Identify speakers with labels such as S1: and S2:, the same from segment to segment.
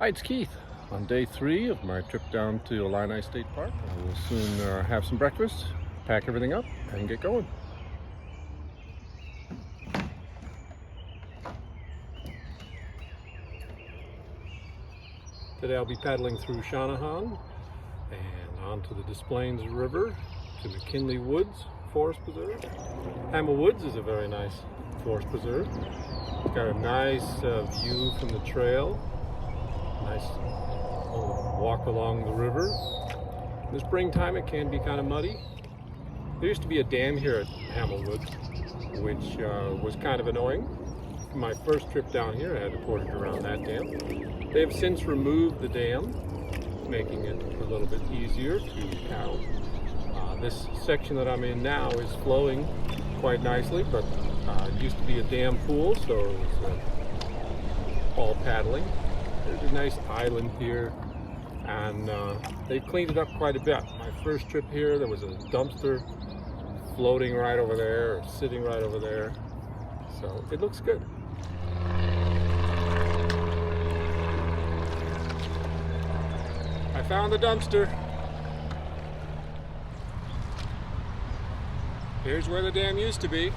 S1: Hi, it's Keith. On day 3 of my trip down to Illini State Park, I will soon have some breakfast, pack everything up, and get going. Today I'll be paddling through Shanahan and onto the Des Plaines River to McKinley Woods Forest Preserve. McKinley Woods is a very nice forest preserve. It's got a nice view from the trail. Nice walk along the river. In the springtime it can be kind of muddy. There used to be a dam here at McKinley Woods, which was kind of annoying. My first trip down here I had to portage around that dam. They have since removed the dam, making it a little bit easier to paddle. This section that I'm in now is flowing quite nicely, but it used to be a dam pool, so it was all paddling. There's a nice island here, and they cleaned it up quite a bit. My first trip here, there was a dumpster floating right over there, or sitting right over there, so it looks good. I found the dumpster. Here's where the dam used to be.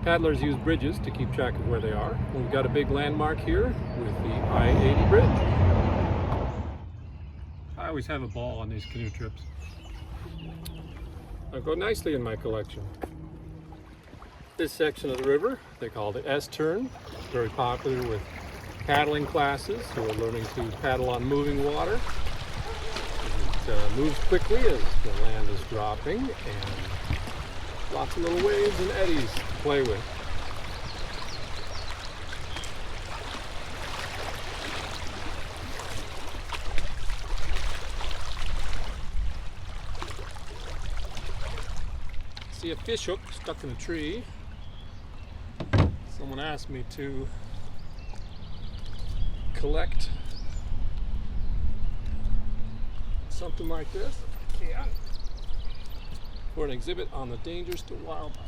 S1: Paddlers use bridges to keep track of where they are. We've got a big landmark here with the I-80 bridge. I always have a ball on these canoe trips. They'll go nicely in my collection. This section of the river, they call the S-turn. Very popular with paddling classes who are learning to paddle on moving water. It moves quickly as the land is dropping, and lots of little waves and eddies to play with. See a fish hook stuck in a tree. Someone asked me to collect something like this. Yeah. For an exhibit on the dangers to wildlife.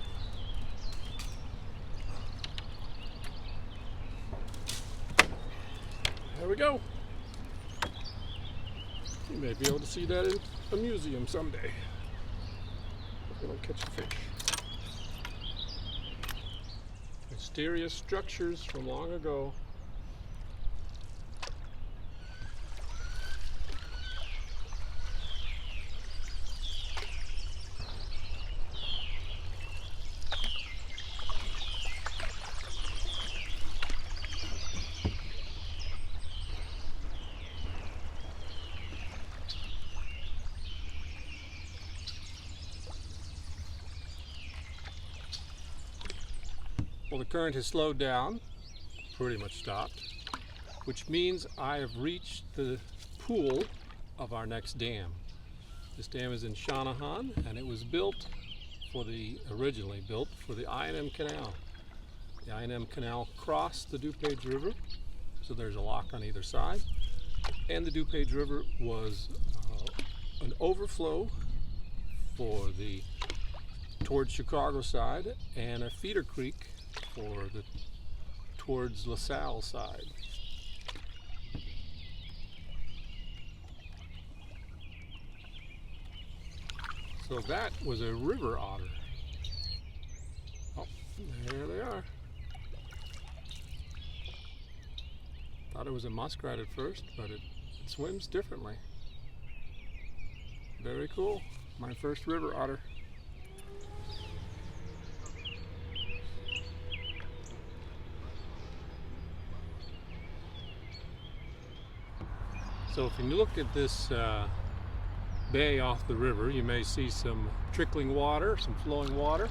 S1: There we go. You may be able to see that in a museum someday. If you don't catch a fish. Mysterious structures from long ago. Well, the current has slowed down, pretty much stopped, which means I have reached the pool of our next dam. This dam is in Shanahan, and it was originally built for the I&M Canal. The I&M Canal crossed the DuPage River, so there's a lock on either side, and the DuPage River was an overflow for the towards Chicago side, and a feeder creek for the towards LaSalle side. So that was a river otter. Oh, there they are. Thought it was a muskrat at first, but it swims differently. Very cool. My first river otter. So if you look at this bay off the river, you may see some trickling water, some flowing water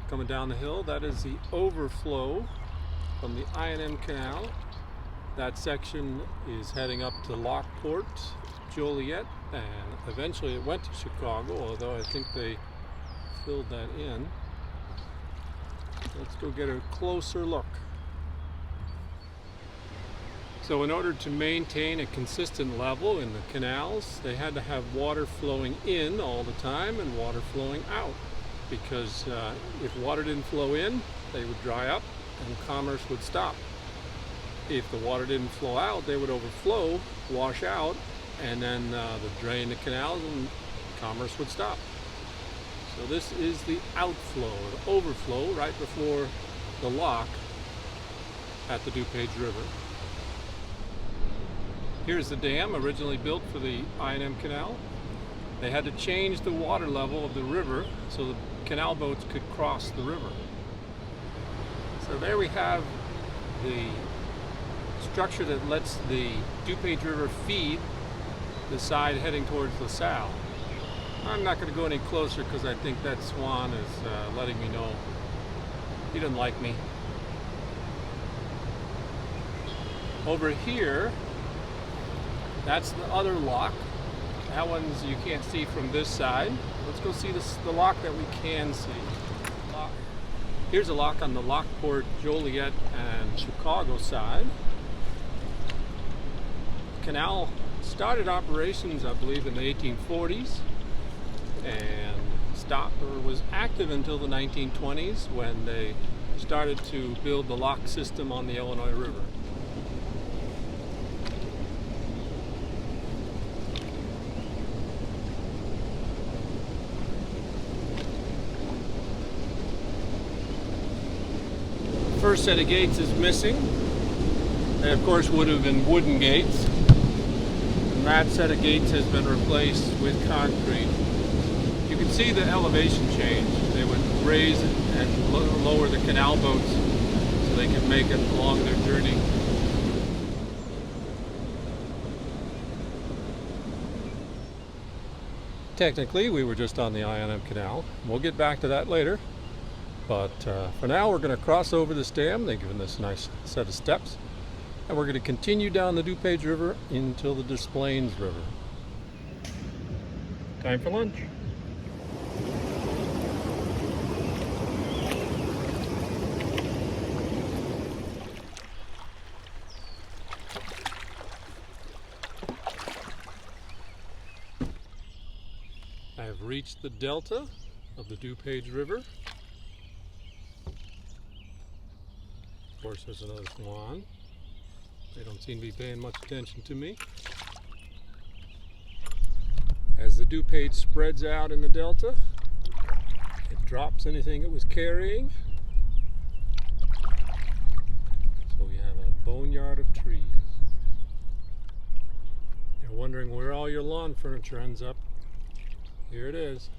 S1: coming down the hill. That is the overflow from the I&M Canal. That section is heading up to Lockport, Joliet, and eventually it went to Chicago, although I think they filled that in. Let's go get a closer look. So in order to maintain a consistent level in the canals, they had to have water flowing in all the time and water flowing out. Because if water didn't flow in, they would dry up and commerce would stop. If the water didn't flow out, they would overflow, wash out, and then they'd drain the canals and commerce would stop. So this is the outflow, or the overflow, right before the lock at the DuPage River. Here's the dam originally built for the I&M Canal. They had to change the water level of the river so the canal boats could cross the river. So there we have the structure that lets the DuPage River feed the side heading towards LaSalle. I'm not going to go any closer because I think that swan is letting me know he doesn't like me. Over here, that's the other lock. That one's you can't see from this side. Let's go see the lock that we can see. Here's a lock on the Lockport, Joliet, and Chicago side. The canal started operations, I believe, in the 1840s and stopped or was active until the 1920s when they started to build the lock system on the Illinois River. First set of gates is missing. They of course would have been wooden gates, and that set of gates has been replaced with concrete. You can see the elevation change. They would raise and lower the canal boats so they could make it along their journey. Technically we were just on the I&M Canal. We'll get back to that later. But for now, we're going to cross over this dam. They've given us a nice set of steps. And we're going to continue down the DuPage River until the Des Plaines River. Time for lunch. I have reached the delta of the DuPage River. Of course, there's another swan. They don't seem to be paying much attention to me. As the DuPage spreads out in the delta, it drops anything it was carrying. So we have a boneyard of trees. You're wondering where all your lawn furniture ends up. Here it is.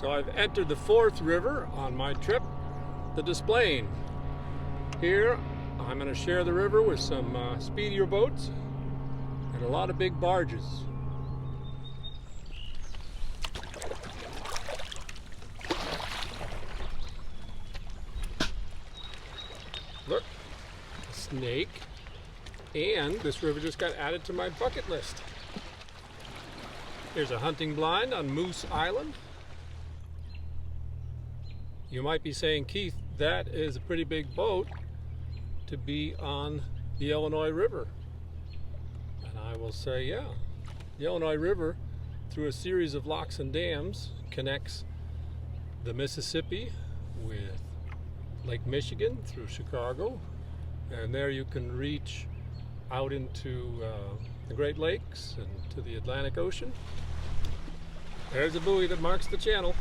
S1: So I've entered the fourth river on my trip, the Des Plaines. Here I'm going to share the river with some speedier boats and a lot of big barges. Look, a snake, and this river just got added to my bucket list. Here's a hunting blind on Moose Island. You might be saying, Keith, that is a pretty big boat to be on the Illinois River. And I will say, yeah. The Illinois River, through a series of locks and dams, connects the Mississippi with Lake Michigan through Chicago. And there you can reach out into the Great Lakes and to the Atlantic Ocean. There's a buoy that marks the channel.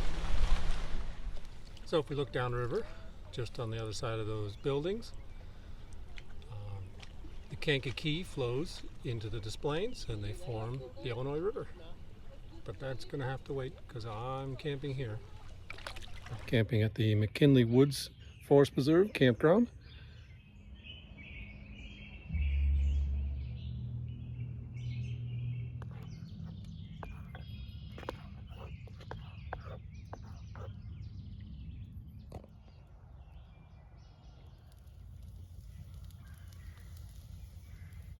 S1: So if we look downriver, just on the other side of those buildings, the Kankakee flows into the Des Plaines and they form the Illinois River. But that's going to have to wait because I'm camping here. I'm camping at the McKinley Woods Forest Preserve campground.